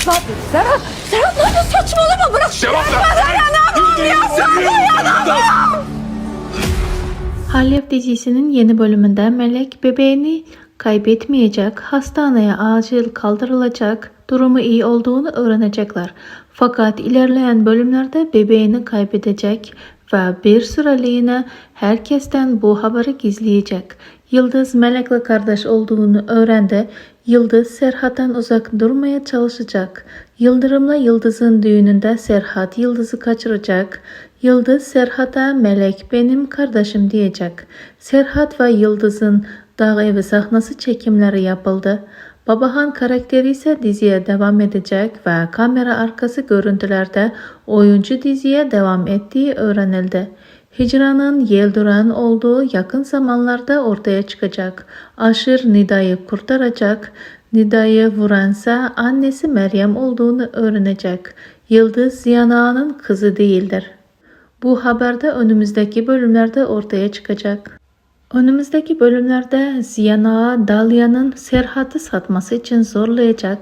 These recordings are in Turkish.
Serhat, Serhat ne yapıyorsun? Saçmalama bırak. Cevap ver. Alev dizisinin yeni bölümünde Melek bebeğini kaybetmeyecek, hastaneye acil kaldırılacak, durumu iyi olduğunu öğrenecekler. Fakat ilerleyen bölümlerde bebeğini kaybedecek ve bir süreliğine herkesten bu haberi gizleyecek. Yıldız Melek'le kardeş olduğunu öğrendi. Yıldız Serhat'tan uzak durmaya çalışacak. Yıldırım'la Yıldız'ın düğününde Serhat Yıldız'ı kaçıracak. Yıldız Serhat'a Melek benim kardeşim diyecek. Serhat ve Yıldız'ın dağ evi sahnası çekimleri yapıldı. Babahan karakteri ise diziye devam edecek ve kamera arkası görüntülerde oyuncu diziye devam ettiği öğrenildi. Hicran'ın Yelduran olduğu yakın zamanlarda ortaya çıkacak. Aşır Nida'yı kurtaracak. Nida'yı vuransa annesi Meryem olduğunu öğrenecek. Yıldız Ziyana'nın kızı değildir. Bu haberde önümüzdeki bölümlerde ortaya çıkacak. Önümüzdeki bölümlerde Ziyana Dalya'nın Serhat'ı satması için zorlayacak.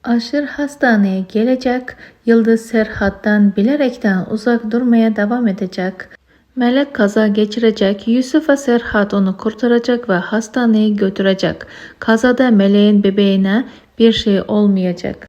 Aşır hastaneye gelecek. Yıldız Serhat'tan bilerekten uzak durmaya devam edecek. Melek kaza geçirecek. Yusuf ve Serhat onu kurtaracak ve hastaneye götürecek. Kazada Melek'in bebeğine bir şey olmayacak.